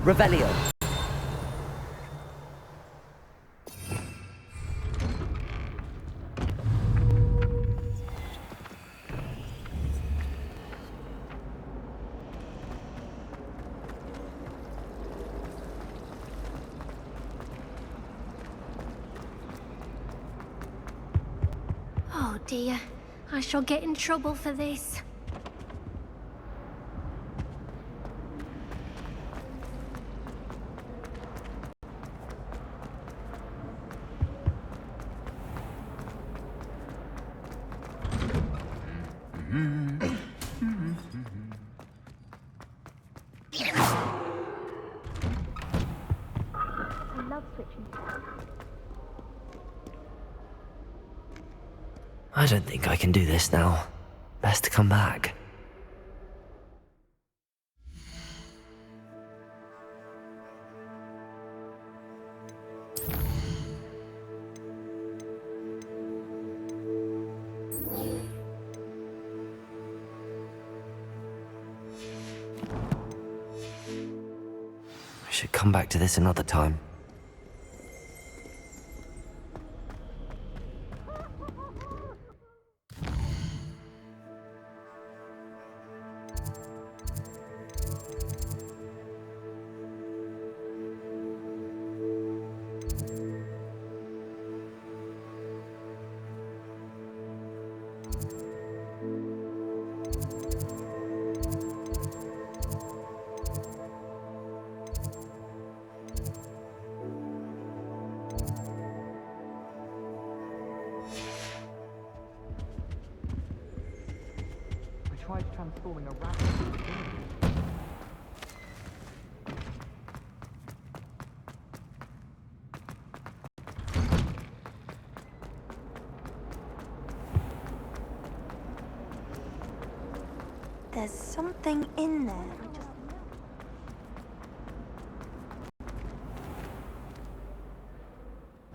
Revelio. Oh dear, I shall get in trouble for this. I love switching. I don't think I can do this now. Best to come back. I should come back to this another time. Tried transforming a rat into a thing. There's something in there.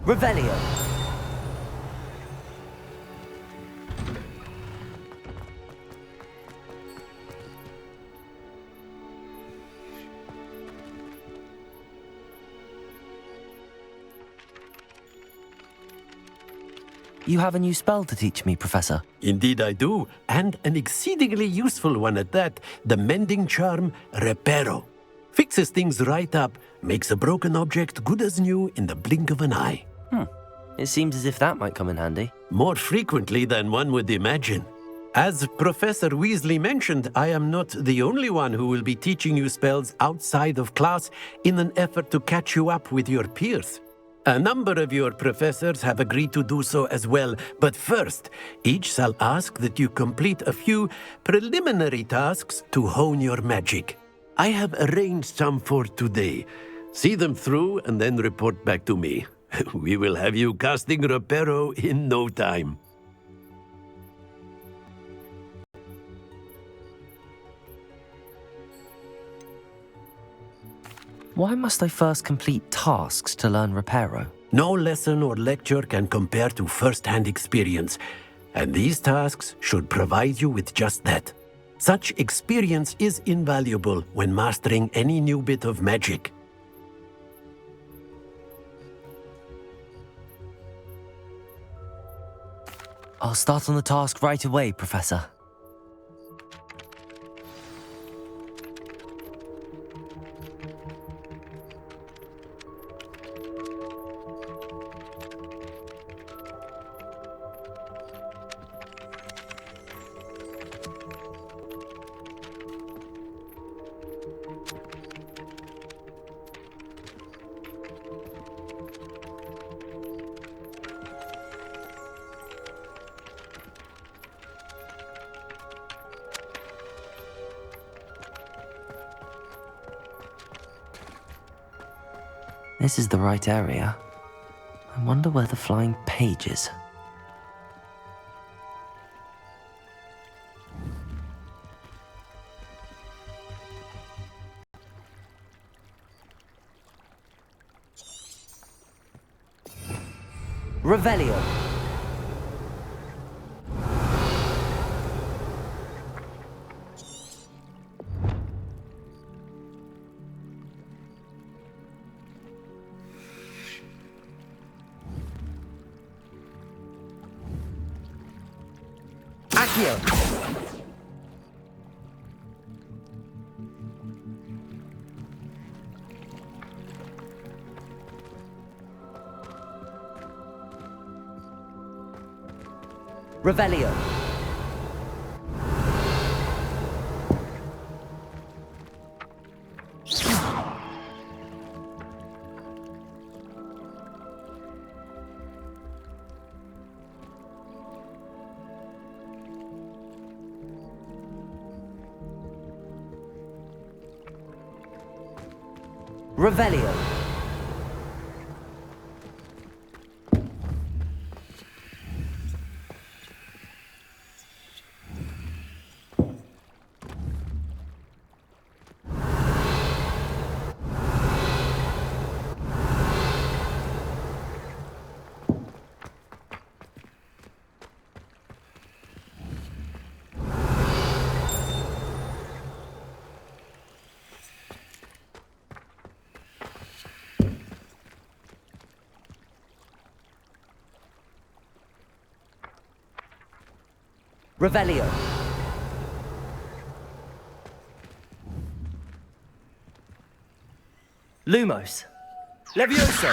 Revelio. You have a new spell to teach me, Professor. Indeed I do, and an exceedingly useful one at that, the mending charm Reparo. Fixes things right up, makes a broken object good as new in the blink of an eye. It seems as if that might come in handy. More frequently than one would imagine. As Professor Weasley mentioned, I am not the only one who will be teaching you spells outside of class in an effort to catch you up with your peers. A number of your professors have agreed to do so as well, but first, each shall ask that you complete a few preliminary tasks to hone your magic. I have arranged some for today. See them through and then report back to me. We will have you casting Reparo in no time. Why must I first complete tasks to learn Reparo? No lesson or lecture can compare to first-hand experience, and these tasks should provide you with just that. Such experience is invaluable when mastering any new bit of magic. I'll start on the task right away, Professor. This is the right area. I wonder where the flying page is. Revelio. Accio. Revelio. Revelio. Revelio. Lumos. Levioso.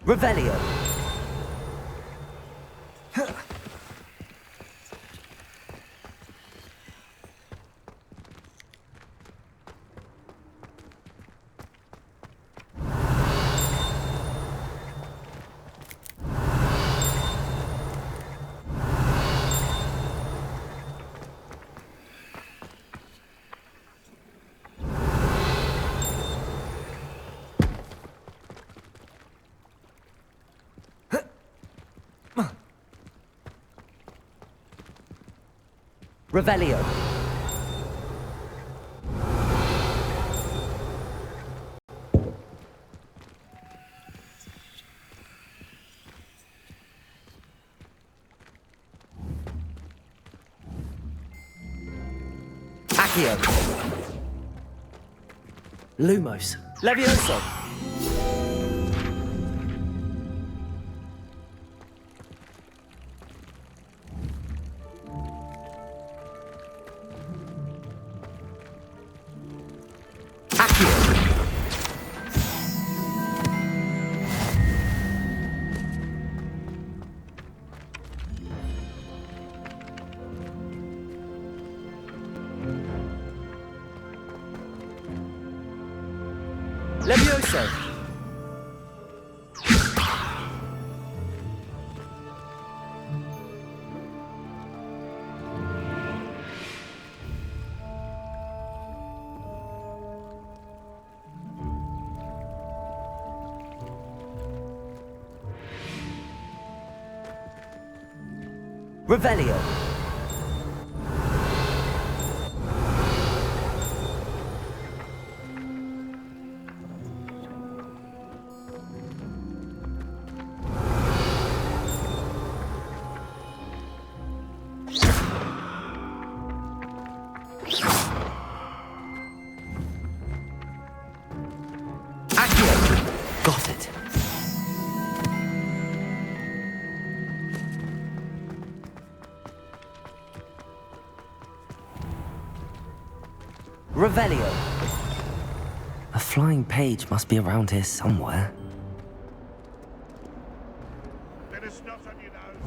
Revelio. Revelio. Accio. Lumos. Levioso. Levioso. Revelio. Got it. Revelio. A flying page must be around here somewhere. Bit of snot on your nose.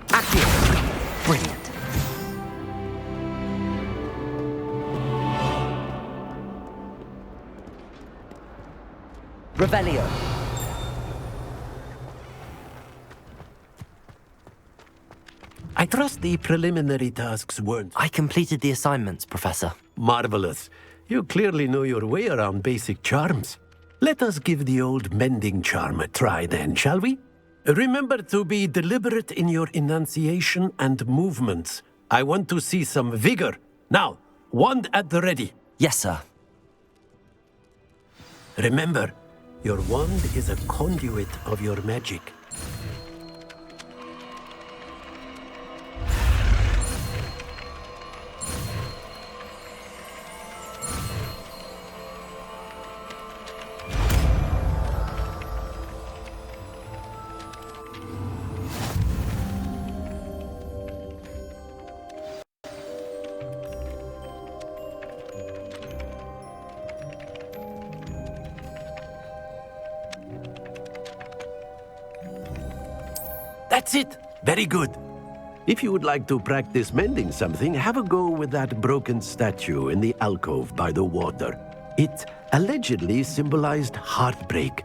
Accio. Brilliant. Revelio. I trust the preliminary tasks weren't I completed the assignments, Professor. marvelous. You clearly know your way around basic charms. Let us give the old mending charm a try then, shall we? Remember to be deliberate in your enunciation and movements. I want to see some vigor. Now, wand at the ready. Yes, sir. Remember, your wand is a conduit of your magic. That's it! Very good. If you would like to practice mending something, have a go with that broken statue in the alcove by the water. It allegedly symbolized heartbreak.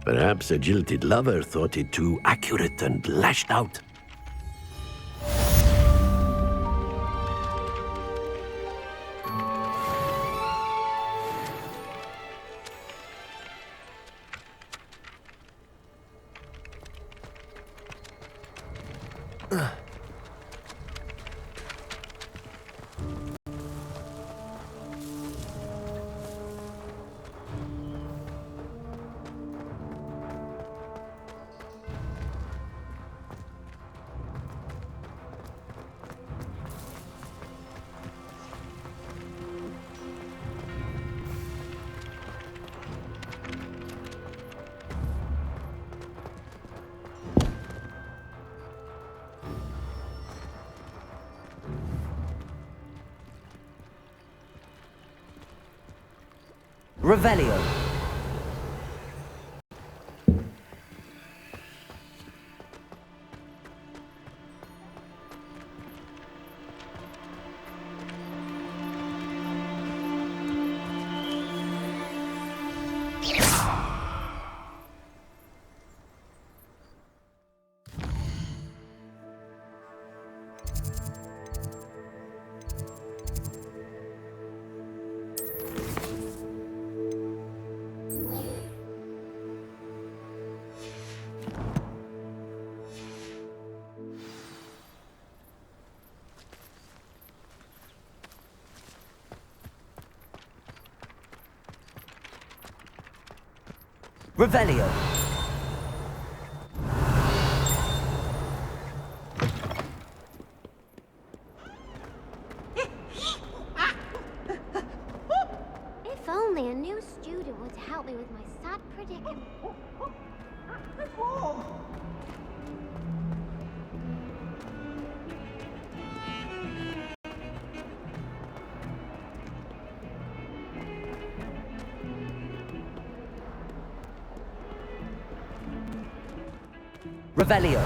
Perhaps a jilted lover thought it too accurate and lashed out. Revelio. Revelio. If only a new student would help me with my sad predicament. Revelio.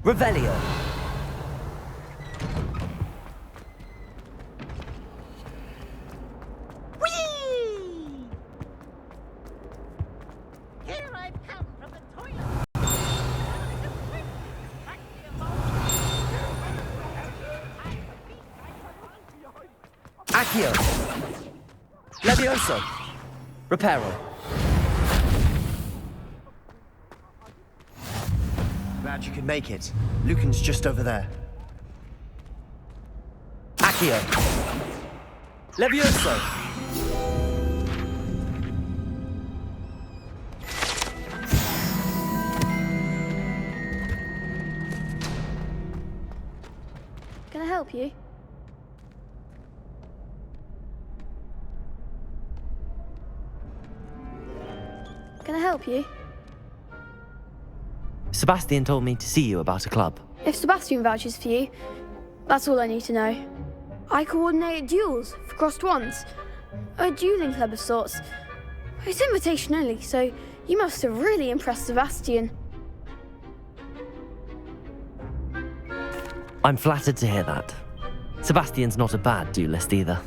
Revelio. Here I come from the toilet. Accio. Levioso. Reparo. Glad you could make it. Lucan's just over there. Accio. Levioso. Can I help you? Can I help you? Sebastian told me to see you about a club. If Sebastian vouches for you, that's all I need to know. I coordinate duels for crossed wands. A dueling club of sorts. It's invitation only, so you must have really impressed Sebastian. I'm flattered to hear that. Sebastian's not a bad duelist either.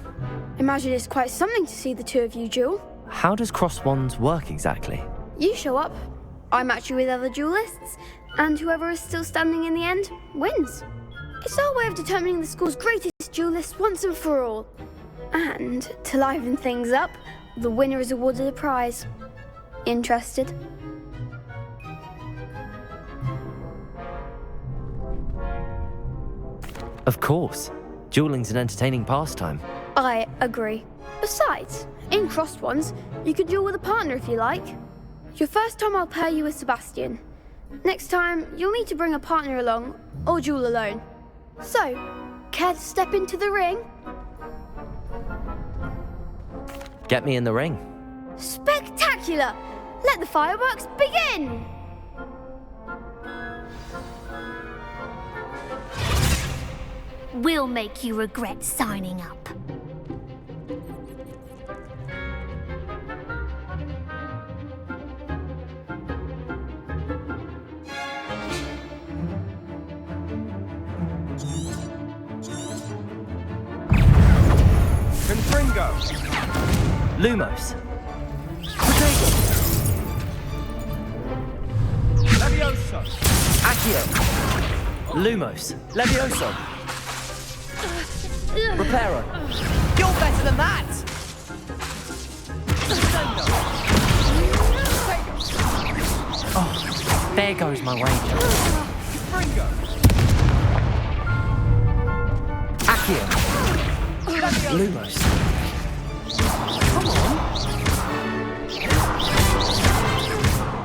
Imagine it's quite something to see the two of you duel. How does cross wands work exactly? You show up, I match you with other duelists, and whoever is still standing in the end wins. It's our way of determining the school's greatest duelist once and for all. And to liven things up, the winner is awarded a prize. Interested? Of course. Dueling's an entertaining pastime. I agree. Besides, in crossed ones, you can duel with a partner if you like. Your first time I'll pair you with Sebastian. Next time, you'll need to bring a partner along, or duel alone. So, care to step into the ring? Get me in the ring. Spectacular! Let the fireworks begin! We'll make you regret signing up. Confringo! Lumos. Levioso! Accio. Lumos. Levioso. Reparo. You're better than that! Oh, there goes my wager. Confringo! Accio. Lumos. Come on!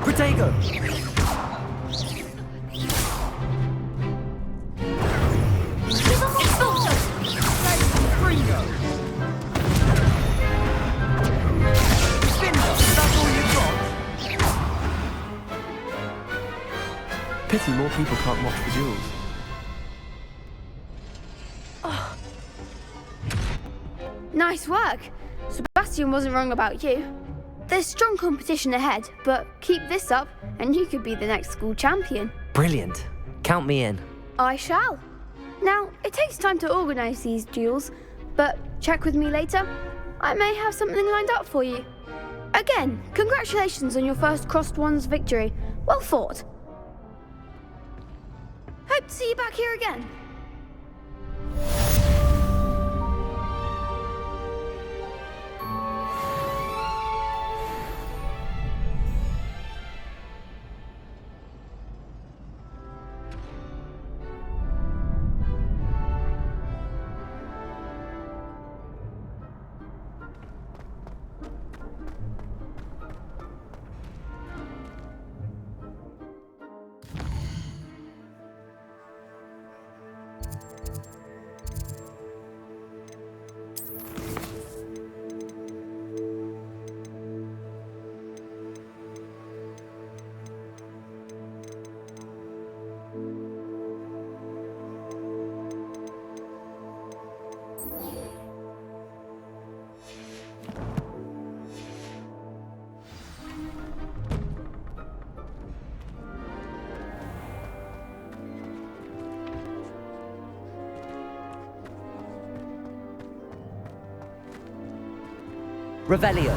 Protego. Confringo! Spindle, that's all you've got? Pity more people can't watch the duels. Nice work. Sebastian wasn't wrong about you. There's strong competition ahead, but keep this up and you could be the next school champion. Brilliant. Count me in. I shall. Now, it takes time to organise these duels, but check with me later. I may have something lined up for you. Again, congratulations on your first Crossed Wands victory. Well fought. Hope to see you back here again. Revelio.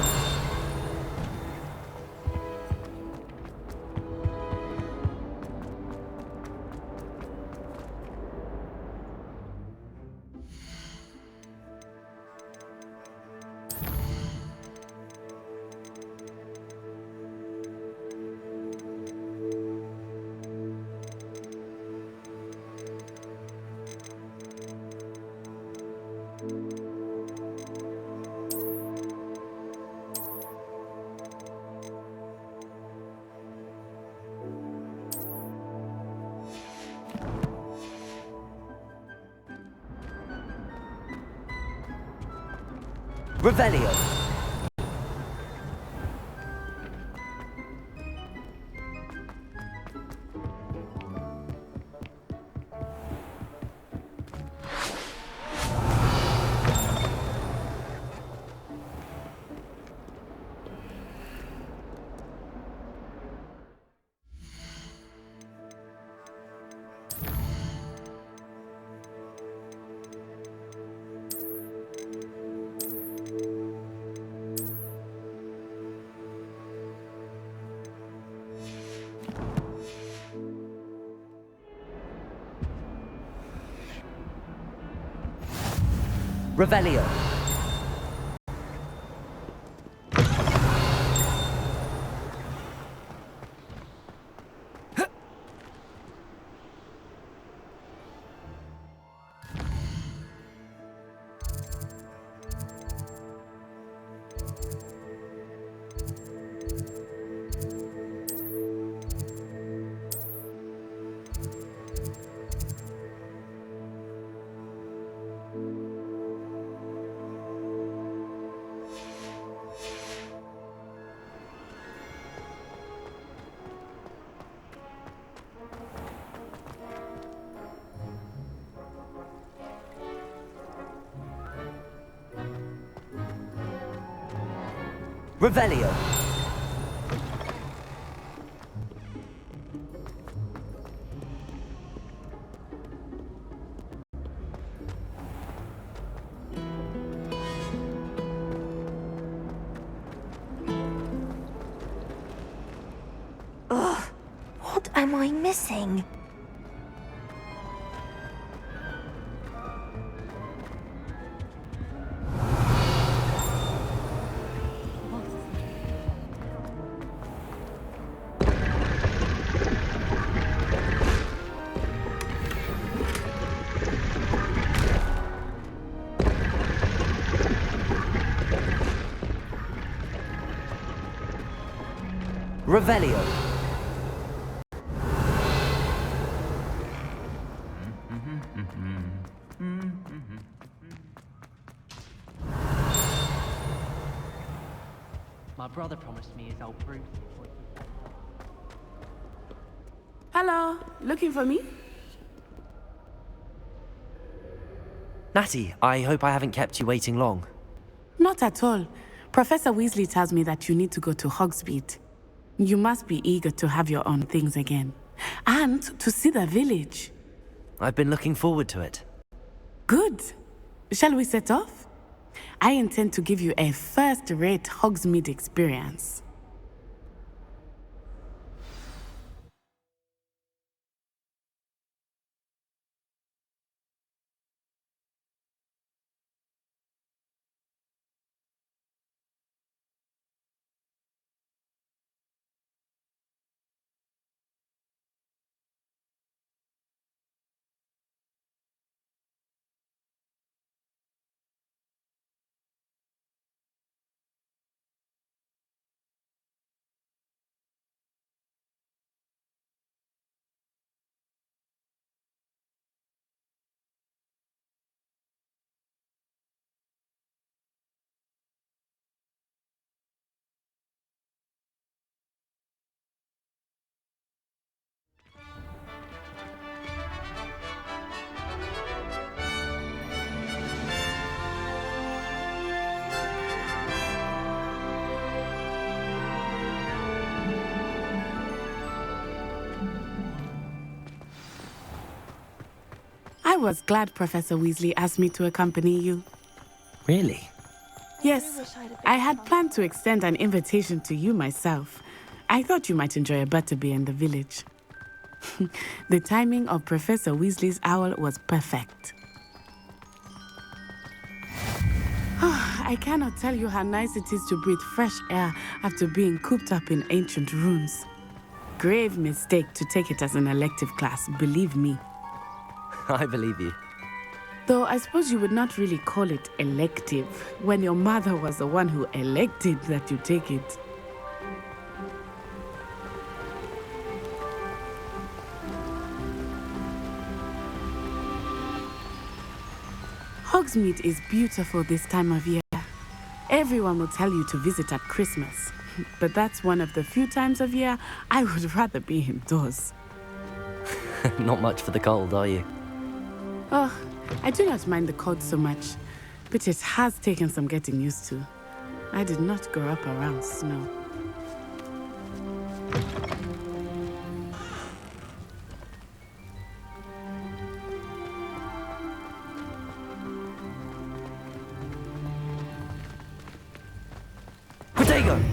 Revelio. Revelio. Revelio. Ugh, what am I missing? Revelio. My brother promised me his old broom. Hello, looking for me? Natty, I hope I haven't kept you waiting long. Not at all. Professor Weasley tells me that you need to go to Hogsmeade. You must be eager to have your own things again. And to see the village. I've been looking forward to it. Good. Shall we set off? I intend to give you a first-rate Hogsmeade experience. I was glad Professor Weasley asked me to accompany you. Really? Yes, I had planned to extend an invitation to you myself. I thought you might enjoy a butterbeer in the village. The timing of Professor Weasley's owl was perfect. I cannot tell you how nice it is to breathe fresh air after being cooped up in ancient rooms. Grave mistake to take it as an elective class, believe me. I believe you. Though I suppose you would not really call it elective when your mother was the one who elected that you take it. Hogsmeade is beautiful this time of year. Everyone will tell you to visit at Christmas, but that's one of the few times of year I would rather be indoors. Not much for the cold, are you? Oh, I do not mind the cold so much, but it has taken some getting used to. I did not grow up around snow. Protego!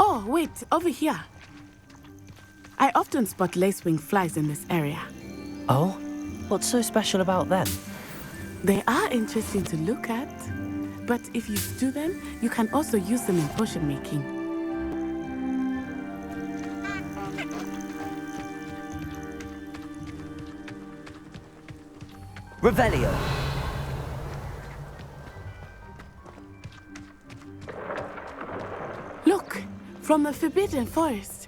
Oh, wait, over here. I often spot lacewing flies in this area. Oh? What's so special about them? They are interesting to look at, but if you stew them, you can also use them in potion making. Revelio. Look, from the Forbidden Forest.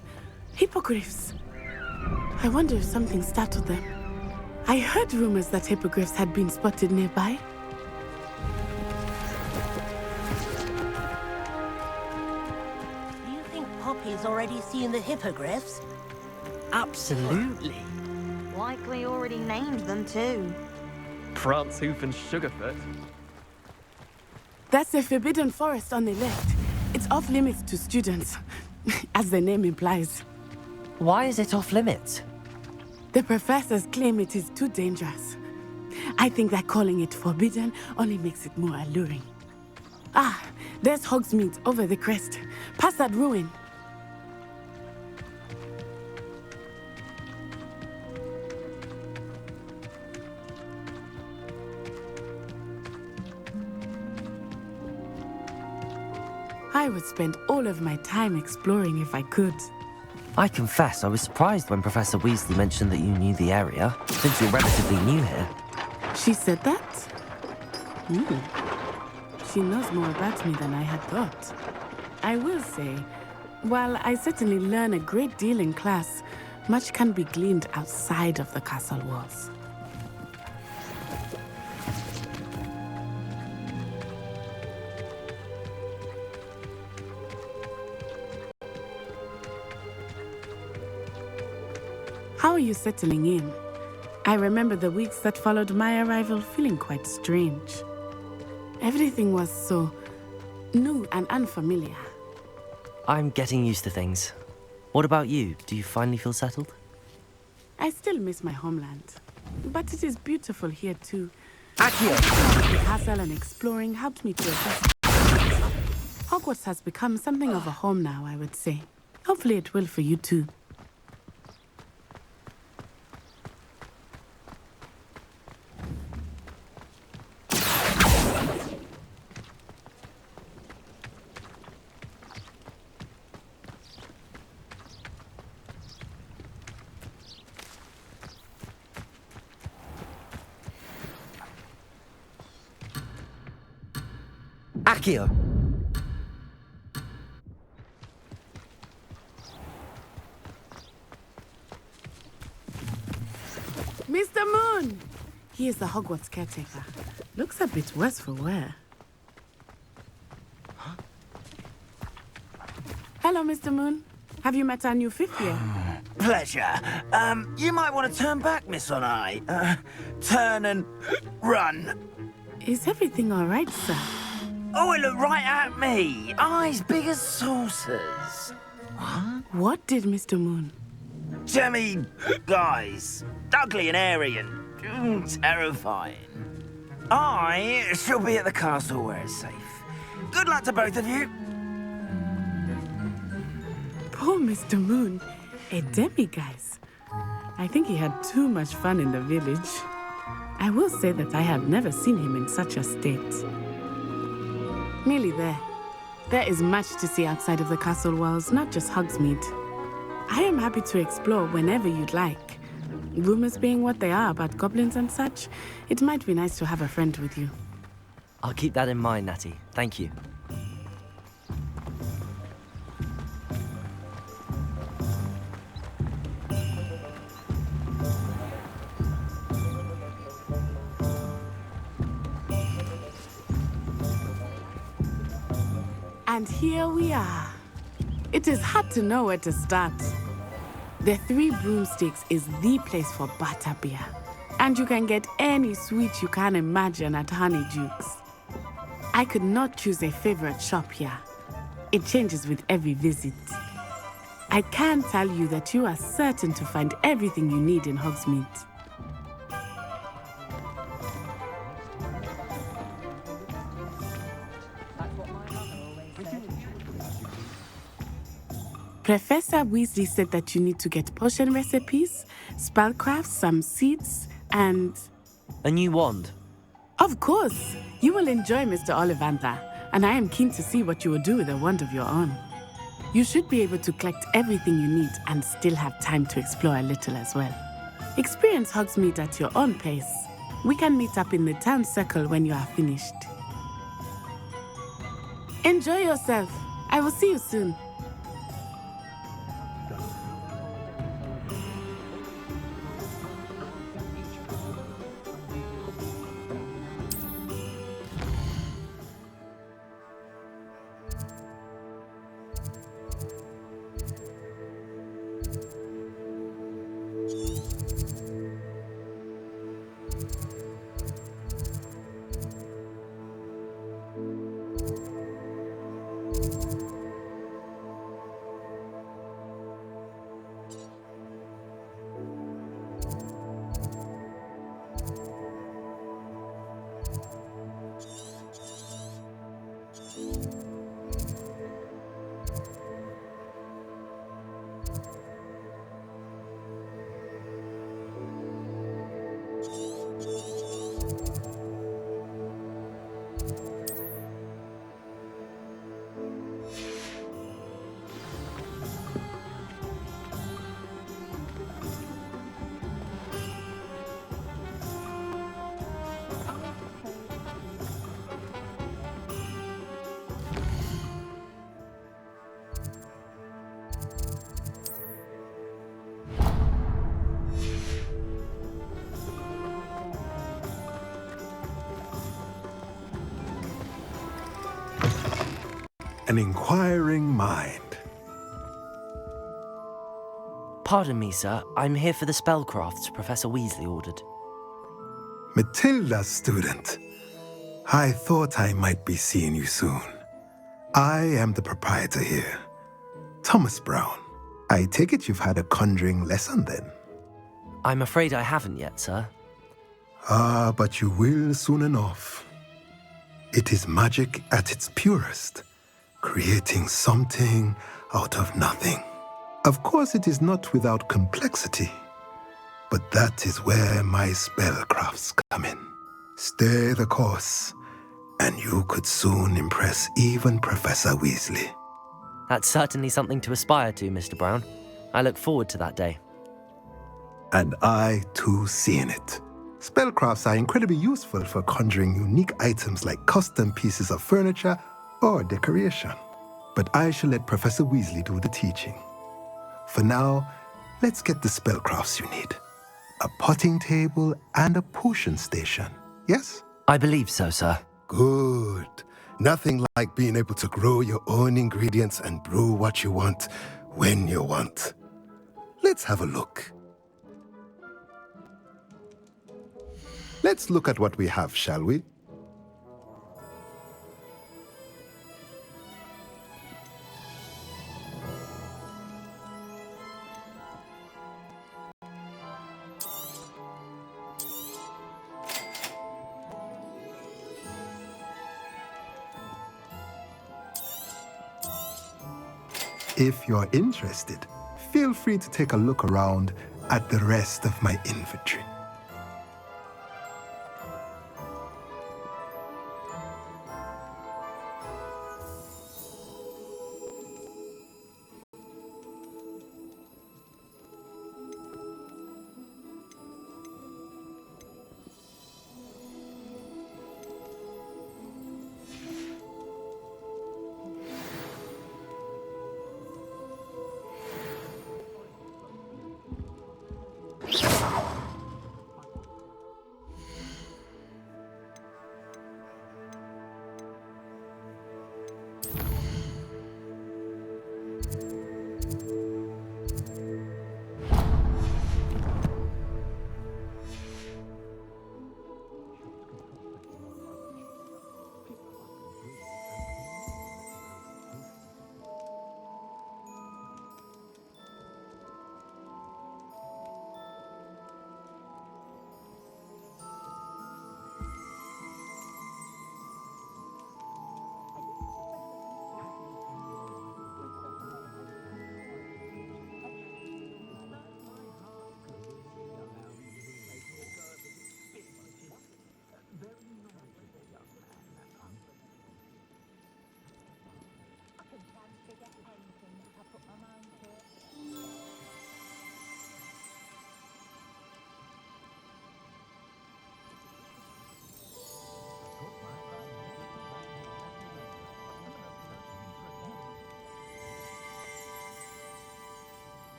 Hippogriffs. I wonder if something startled them. I heard rumors that hippogriffs had been spotted nearby. Do you think Poppy's already seen the hippogriffs? Absolutely. Likely already named them too. Prance Hoof and Sugarfoot. That's the Forbidden Forest on the left. It's off limits to students, as the name implies. Why is it off limits? The professors claim it is too dangerous. I think that calling it forbidden only makes it more alluring. Ah, there's Hogsmeade over the crest. Past that ruin. I would spend all of my time exploring if I could. I confess I was surprised when Professor Weasley mentioned that you knew the area, since you're relatively new here. She said that? She knows more about me than I had thought. I will say, while I certainly learn a great deal in class, much can be gleaned outside of the castle walls. How are you settling in? I remember the weeks that followed my arrival feeling quite strange. Everything was so new and unfamiliar. I'm getting used to things. What about you? Do you finally feel settled? I still miss my homeland, but it is beautiful here too. Accio! The castle and exploring helped me to adjust. Hogwarts has become something of a home now, I would say. Hopefully it will for you too. Accio! Mr. Moon! He is the Hogwarts caretaker. Looks a bit worse for wear. Huh? Hello, Mr. Moon. Have you met our new fifth year? Pleasure. You might want to turn back, Miss Onai. Turn and run. Is everything all right, sir? Oh, it looked right at me. Eyes big as saucers. What did Mr. Moon? Jemmy guys. Ugly and airy and terrifying. I shall be at the castle where it's safe. Good luck to both of you. Poor Mr. Moon. A demi-guise. I think he had too much fun in the village. I will say that I have never seen him in such a state. Nearly there. There is much to see outside of the castle walls, not just Hogsmeade. I am happy to explore whenever you'd like. Rumors being what they are about goblins and such, it might be nice to have a friend with you. I'll keep that in mind, Natty. Thank you. And here we are. It is hard to know where to start. The Three Broomsticks is the place for butterbeer. And you can get any sweet you can imagine at Honeydukes. I could not choose a favorite shop here. It changes with every visit. I can tell you that you are certain to find everything you need in Hogsmeade. Professor Weasley said that you need to get potion recipes, spellcrafts, some seeds, and... A new wand. Of course! You will enjoy Mr. Ollivander, and I am keen to see what you will do with a wand of your own. You should be able to collect everything you need and still have time to explore a little as well. Experience Hogsmeade at your own pace. We can meet up in the town circle when you are finished. Enjoy yourself. I will see you soon. An inquiring mind. Pardon me, sir. I'm here for the spellcrafts Professor Weasley ordered. Matilda's student. I thought I might be seeing you soon. I am the proprietor here, Thomas Brown. I take it you've had a conjuring lesson then? I'm afraid I haven't yet, sir. Ah, but you will soon enough. It is magic at its purest, creating something out of nothing. Of course, it is not without complexity, but that is where my spellcrafts come in. Stay the course, and you could soon impress even Professor Weasley. That's certainly something to aspire to, Mr. Brown. I look forward to that day. And I, too, seeing it. Spellcrafts are incredibly useful for conjuring unique items like custom pieces of furniture or decoration. But I shall let Professor Weasley do the teaching. For now, let's get the spellcrafts you need. A potting table and a potion station, yes? I believe so, sir. Good. Nothing like being able to grow your own ingredients and brew what you want when you want. Let's have a look. Let's look at what we have, shall we? If you're interested, feel free to take a look around at the rest of my inventory.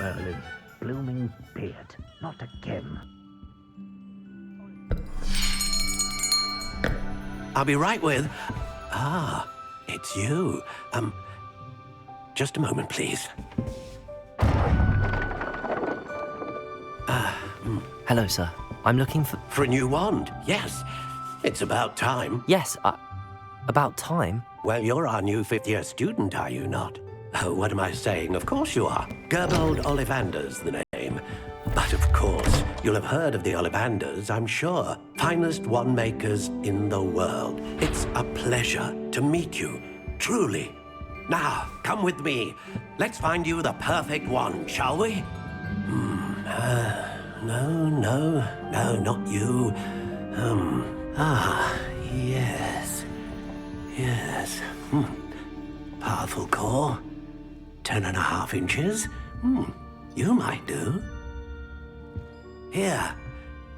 Merlin's blooming beard. Not again. I'll be right with... Ah, it's you. Just a moment, please. Hello, sir. I'm looking for... For a new wand, yes. It's about time. Yes, about time? Well, you're our new fifth-year student, are you not? Oh, what am I saying? Of course you are. Gerbold Ollivander's the name. But of course, you'll have heard of the Ollivanders, I'm sure. Finest wand makers in the world. It's a pleasure to meet you, truly. Now, come with me. Let's find you the perfect wand, shall we? No, not you. Yes. Powerful core. 10.5 inches. You might do. Here,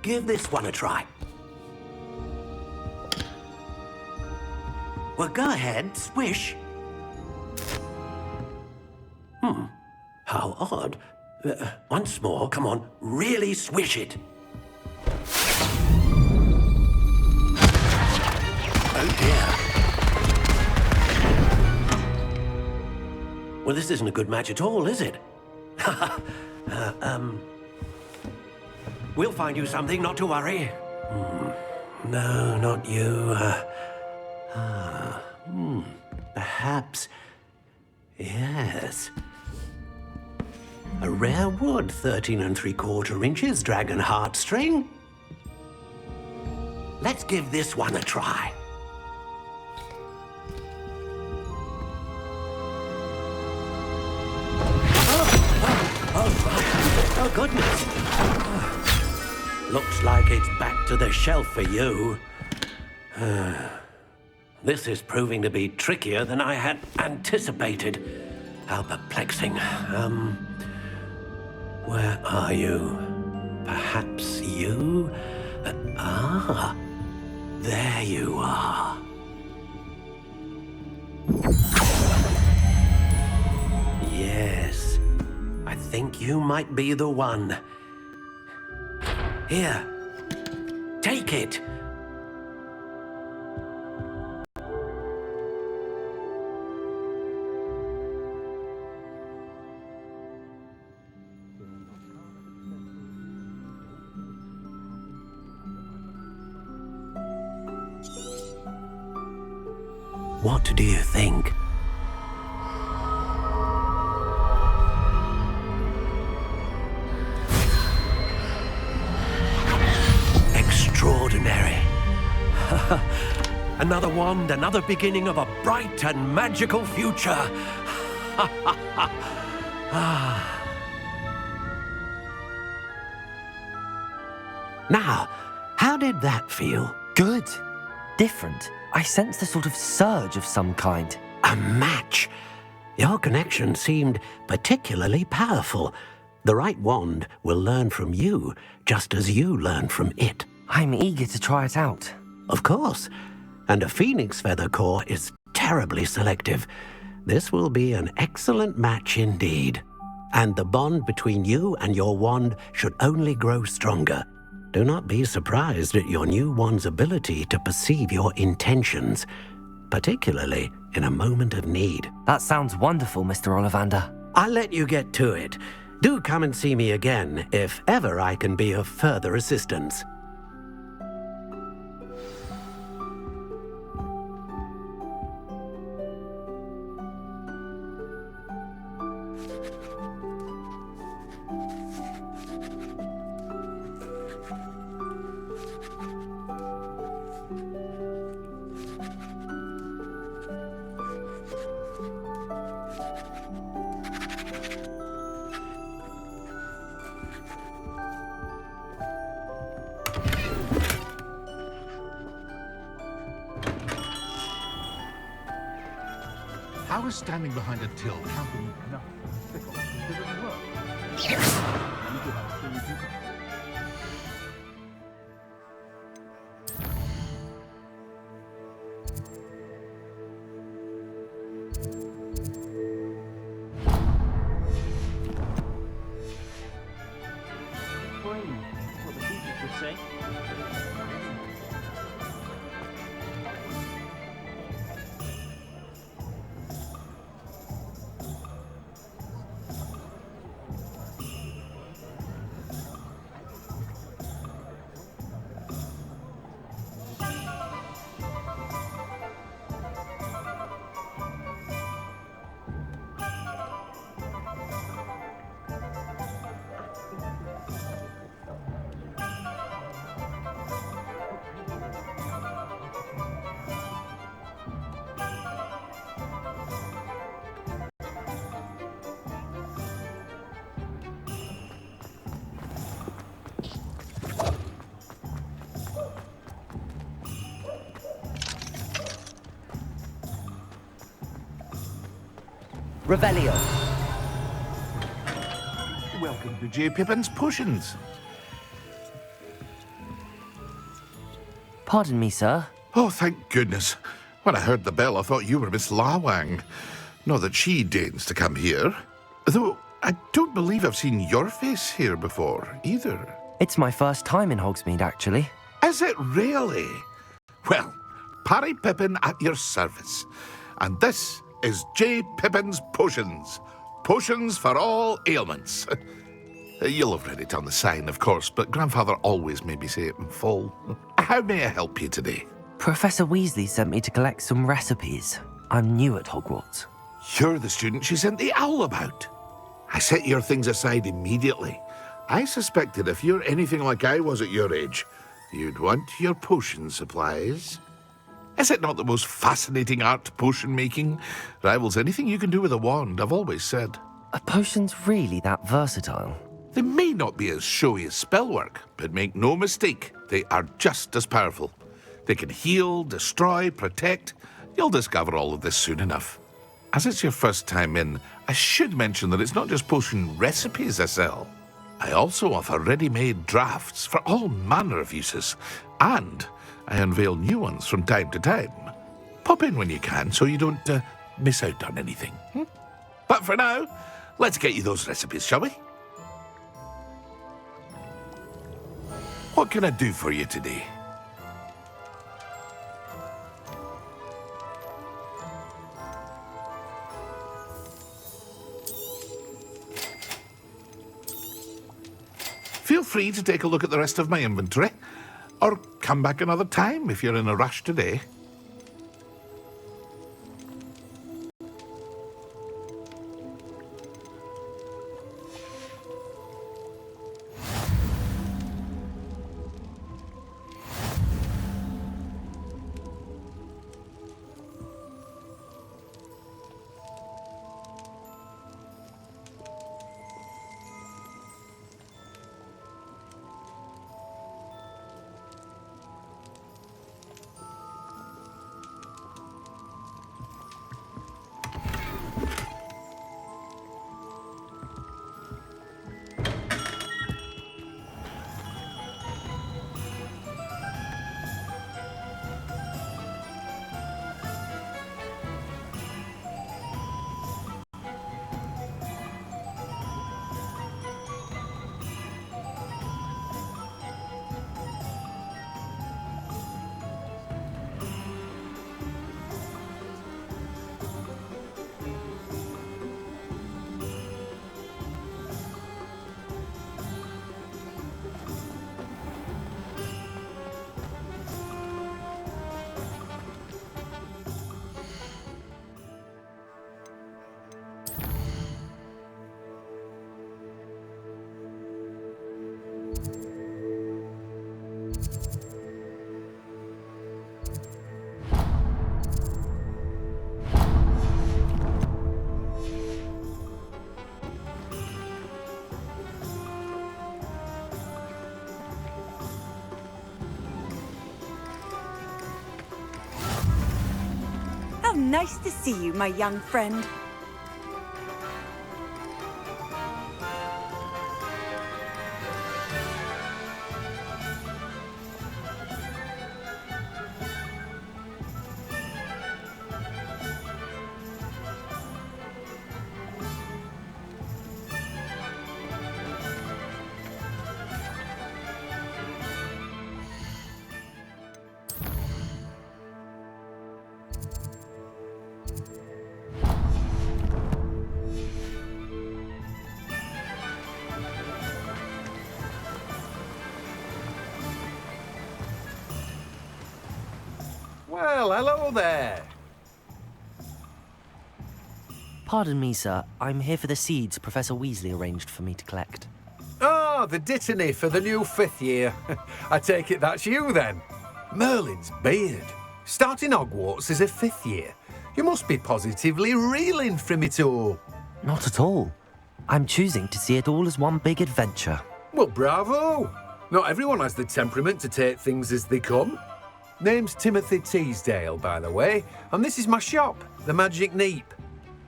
give this one a try. Well, go ahead, swish. How odd. Once more, come on, really swish it. Oh dear. Well, this isn't a good match at all, is it? We'll find you something, not to worry. No, not you. Perhaps... Yes. A rare wood, 13 3/4 inches, dragon heartstring. Let's give this one a try. Oh, goodness. Looks like it's back to the shelf for you. This is proving to be trickier than I had anticipated. How perplexing. Where are you? Perhaps you? There you are. Yes, I think you might be the one. Here, take it. What do you think? Extraordinary. Another wand, another beginning of a bright and magical future. Now, how did that feel? Good. Different. I sensed a sort of surge of some kind. A match. Your connection seemed particularly powerful. The right wand will learn from you, just as you learn from it. I'm eager to try it out. Of course. And a phoenix feather core is terribly selective. This will be an excellent match indeed. And the bond between you and your wand should only grow stronger. Do not be surprised at your new wand's ability to perceive your intentions, particularly in a moment of need. That sounds wonderful, Mr. Ollivander. I'll let you get to it. Do come and see me again if ever I can be of further assistance. How is standing behind a till counting enough fickle? It doesn't work. Revelio. Welcome to J. Pippin's Potions. Pardon me, sir. Oh, thank goodness. When I heard the bell, I thought you were Miss Lawang. Not that she deigns to come here. Though, I don't believe I've seen your face here before, either. It's my first time in Hogsmeade, actually. Is it really? Well, Parry Pippin at your service. And this is J. Pippin's Potions. Potions for all ailments. You'll have read it on the sign, of course, but Grandfather always made me say it in full. How may I help you today? Professor Weasley sent me to collect some recipes. I'm new at Hogwarts. You're the student she sent the owl about. I set your things aside immediately. I suspected if you're anything like I was at your age, you'd want your potion supplies. Is it not the most fascinating art, potion making? Rivals anything you can do with a wand, I've always said. Are potions really that versatile? They may not be as showy as spellwork, but make no mistake, they are just as powerful. They can heal, destroy, protect. You'll discover all of this soon enough. As it's your first time in, I should mention that it's not just potion recipes I sell. I also offer ready-made drafts for all manner of uses, and I unveil new ones from time to time. Pop in when you can so you don't miss out on anything. But for now, let's get you those recipes, shall we? What can I do for you today? Feel free to take a look at the rest of my inventory, or come back another time if you're in a rush today. Nice to see you, my young friend. Well, hello there. Pardon me, sir. I'm here for the seeds Professor Weasley arranged for me to collect. Oh, the dittany for the new 5th year. I take it that's you, then. Merlin's beard. Starting Hogwarts as a 5th year. You must be positively reeling from it all. Not at all. I'm choosing to see it all as one big adventure. Well, bravo. Not everyone has the temperament to take things as they come. Name's Timothy Teasdale, by the way, and this is my shop, the Magic Neep.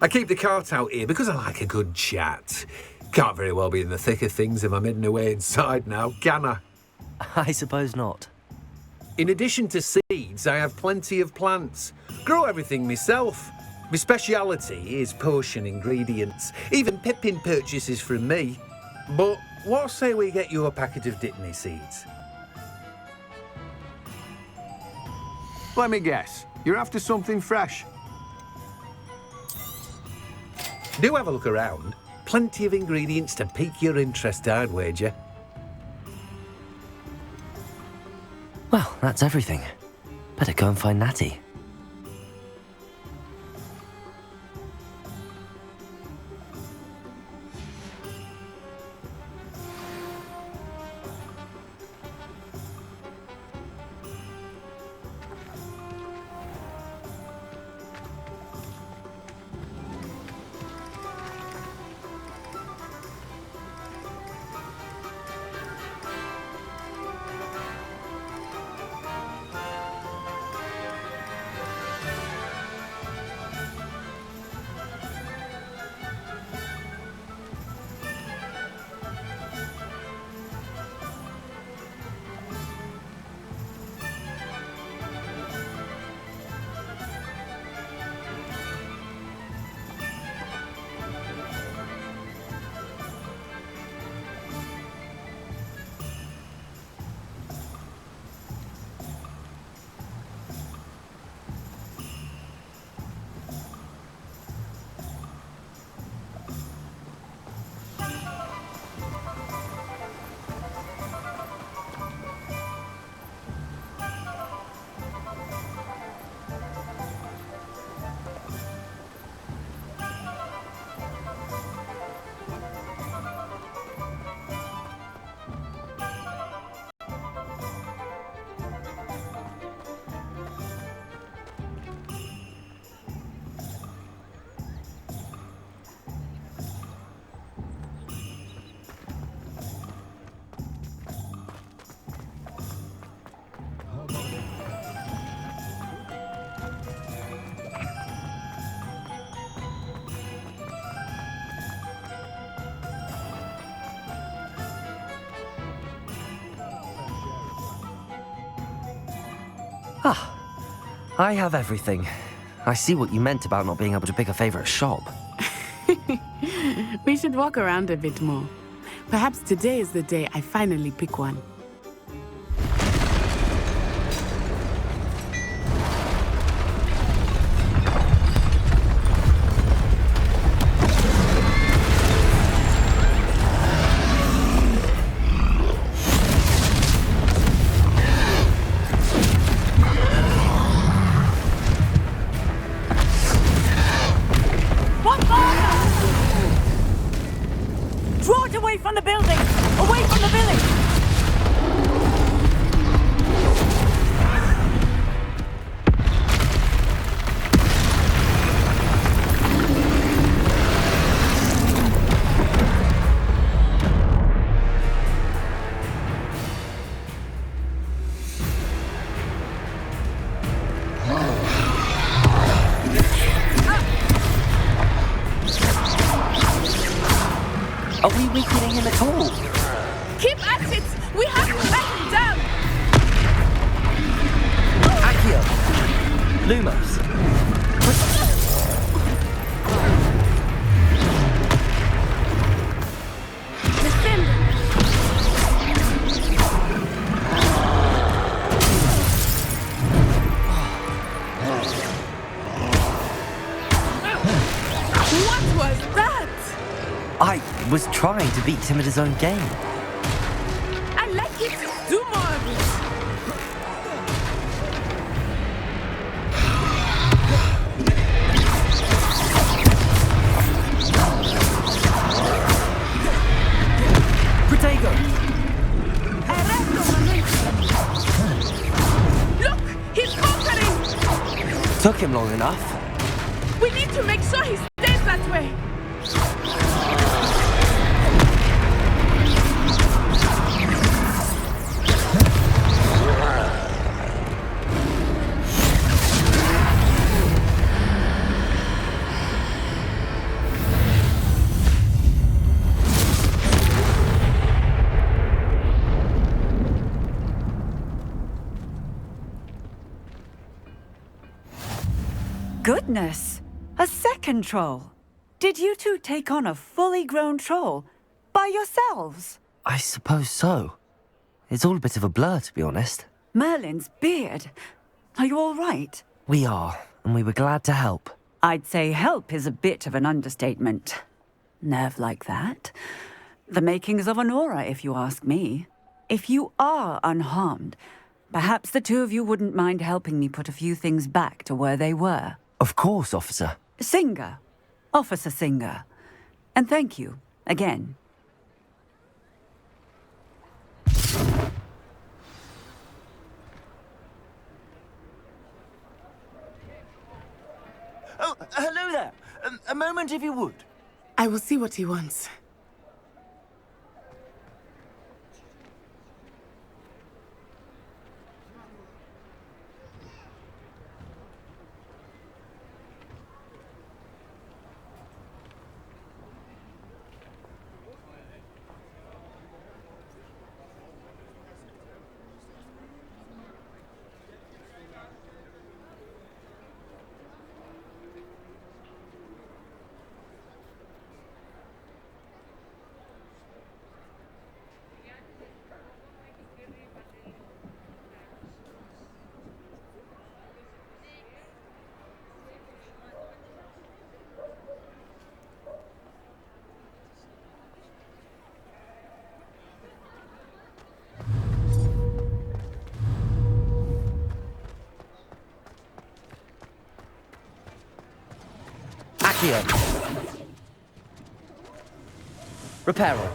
I keep the cart out here because I like a good chat. Can't very well be in the thick of things if I'm hidden away inside now, can I? I suppose not. In addition to seeds, I have plenty of plants. Grow everything myself. My speciality is potion ingredients. Even Pippin purchases from me. But what say we get you a packet of Dittany seeds? Let me guess. You're after something fresh. Do have a look around. Plenty of ingredients to pique your interest, I'd wager. Well, that's everything. Better go and find Natty. Ah, I have everything. I see what you meant about not being able to pick a favorite shop. We should walk around a bit more. Perhaps today is the day I finally pick one. Draw it away from the building! Away from the village! Are we weakening him at all? Keep at it! We have to back him down! Accio! Lumos! What was that? I was trying to beat him at his own game. I like it! Do more of it! Protego! Look! He's conquering! Took him long enough. We need to make sure he stays that way! goodness! A second troll! Did you two take on a fully grown troll by yourselves? I suppose so. It's all a bit of a blur, to be honest. Merlin's beard. Are you all right? We are, and we were glad to help. I'd say help is a bit of an understatement. Nerve like that. The makings of an aura, if you ask me. If you are unharmed, perhaps the two of you wouldn't mind helping me put a few things back to where they were. Of course, officer. Singer. Officer Singer. And thank you, again. Oh, hello there. A moment, if you would. I will see what he wants. Accio. Reparo.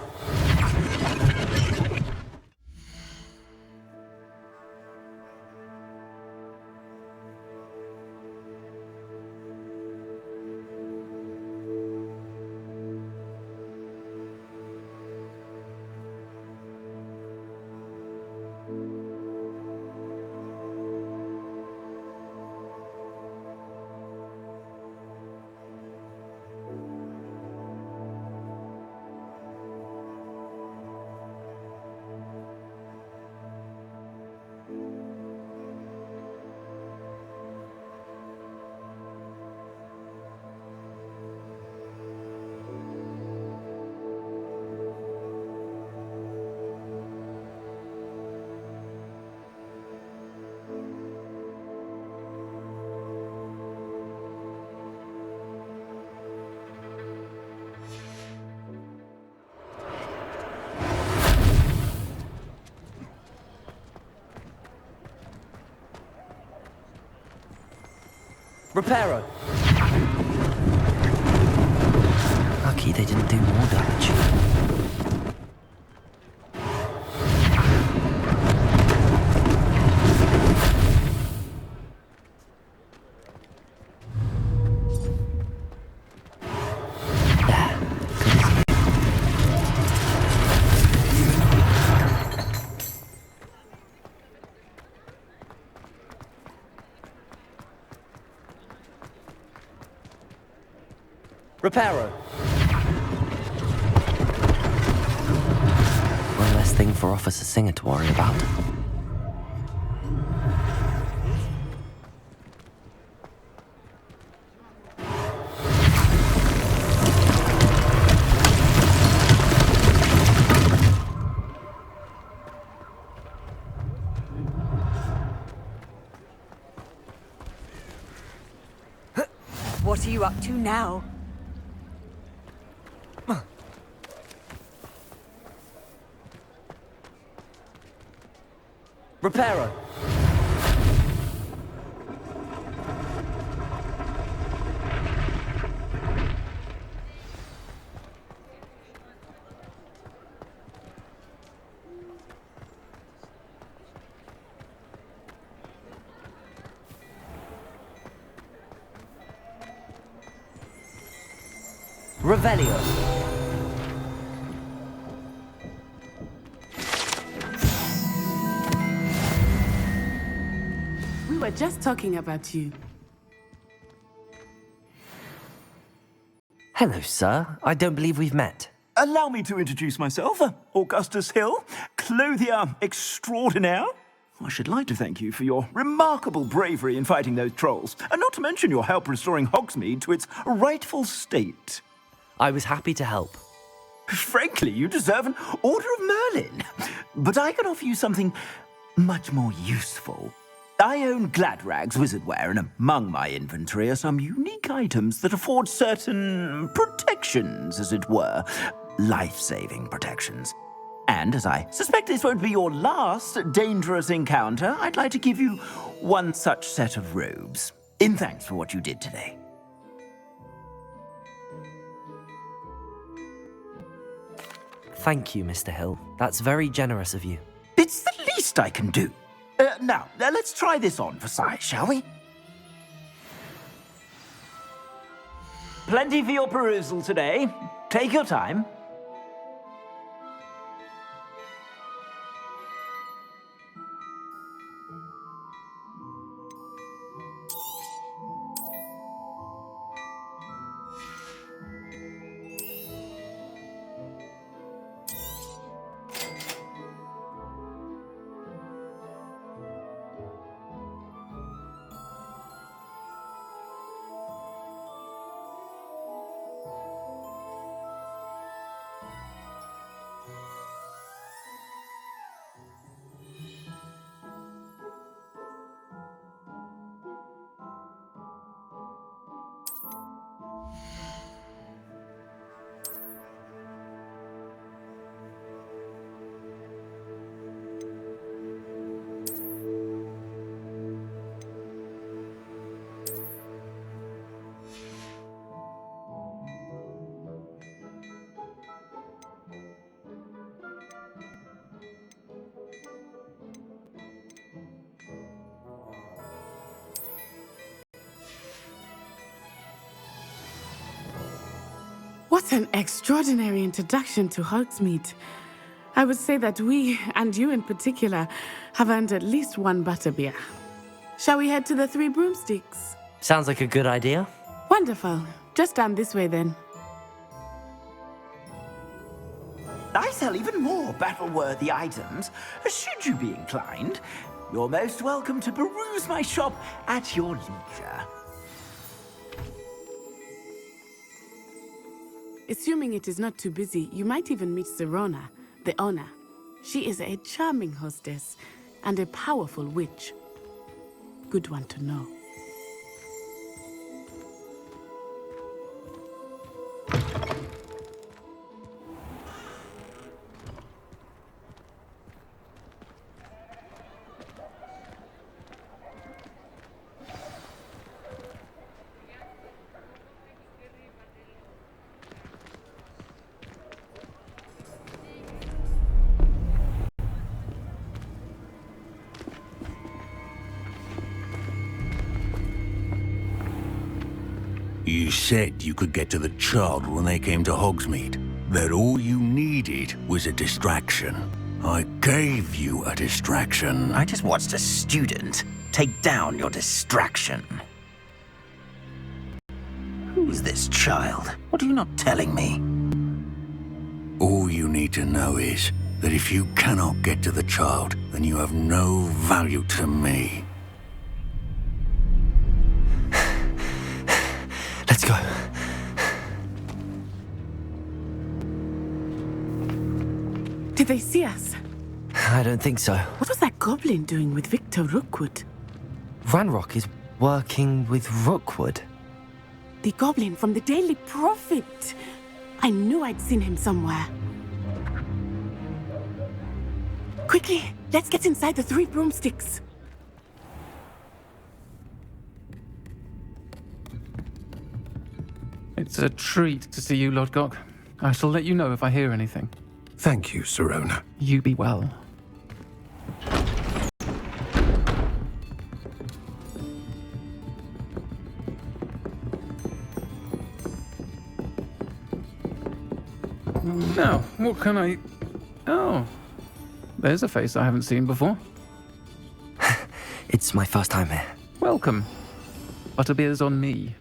Reparo. Lucky they didn't do more damage. Reparo. One less thing for Officer Singer to worry about. What are you up to now? Reparo. Revelio. We were just talking about you. Hello, sir. I don't believe we've met. Allow me to introduce myself. Augustus Hill, clothier extraordinaire. I should like to thank you for your remarkable bravery in fighting those trolls, and not to mention your help restoring Hogsmeade to its rightful state. I was happy to help. Frankly, you deserve an Order of Merlin. But I can offer you something much more useful. I own Gladrag's wizardware, and among my inventory are some unique items that afford certain protections, as it were. Life-saving protections. And as I suspect this won't be your last dangerous encounter, I'd like to give you one such set of robes, in thanks for what you did today. Thank you, Mr. Hill. That's very generous of you. It's the least I can do. Now, let's try this on for size, shall we? Plenty for your perusal today. Take your time. What an extraordinary introduction to Hogsmeade. I would say that we, and you in particular, have earned at least one butterbeer. Shall we head to the Three Broomsticks? Sounds like a good idea. Wonderful. Just down this way then. I sell even more battle-worthy items. Should you be inclined, you're most welcome to peruse my shop at your leisure. Assuming it is not too busy, you might even meet Serona, the owner. She is a charming hostess and a powerful witch. Good one to know. You said you could get to the child when they came to Hogsmeade. That all you needed was a distraction. I gave you a distraction. I just watched a student take down your distraction. Who's this child? What are you not telling me? All you need to know is that if you cannot get to the child, then you have no value to me. Let's go. Did they see us? I don't think so. What was that goblin doing with Victor Rookwood? Ranrock is working with Rookwood. The goblin from the Daily Prophet. I knew I'd seen him somewhere. Quickly, let's get inside the Three Broomsticks. It's a treat to see you, Lodgok. I shall let you know if I hear anything. Thank you, Serona. You be well. Now, what can I... Oh, there's a face I haven't seen before. It's my first time here. Welcome. Butterbeer's on me.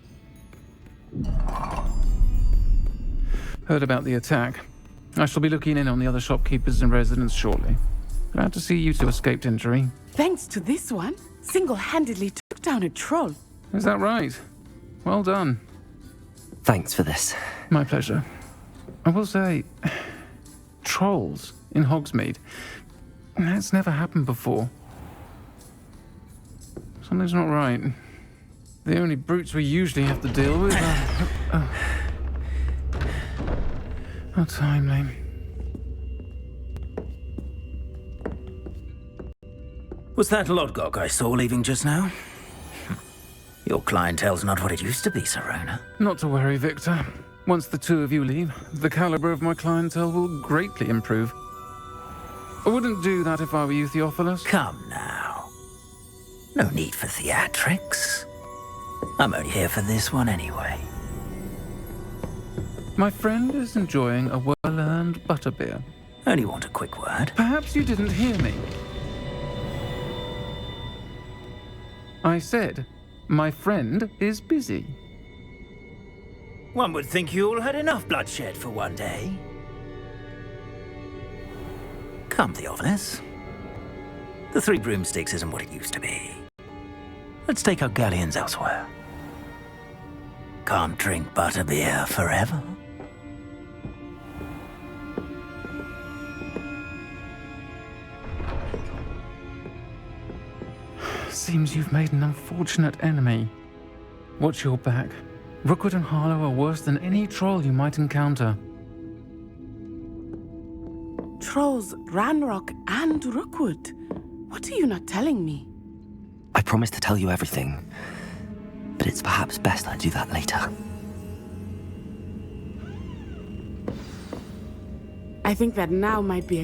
Heard about the attack. I shall be looking in on the other shopkeepers and residents shortly. Glad to see you two escaped injury. Thanks to this one, single-handedly took down a troll. Is that right? Well done. Thanks for this. My pleasure. I will say, trolls in Hogsmeade. That's never happened before. Something's not right. The only brutes we usually have to deal with are... How timely. Was that Lodgok I saw leaving just now? Your clientele's not what it used to be, Serona. Not to worry, Victor. Once the two of you leave, the caliber of my clientele will greatly improve. I wouldn't do that if I were you, Theophilus. Come now. No need for theatrics. I'm only here for this one anyway. My friend is enjoying a well-earned butterbeer. Only want a quick word. Perhaps you didn't hear me. I said, my friend is busy. One would think you all had enough bloodshed for one day. Come, Theophilus. The Three Broomsticks isn't what it used to be. Let's take our galleons elsewhere. Can't drink butterbeer forever. Seems you've made an unfortunate enemy. Watch your back. Rookwood and Harlow are worse than any troll you might encounter. Trolls, Ranrock, and Rookwood. What are you not telling me? I promised to tell you everything, but it's perhaps best I do that later. I think that now might be a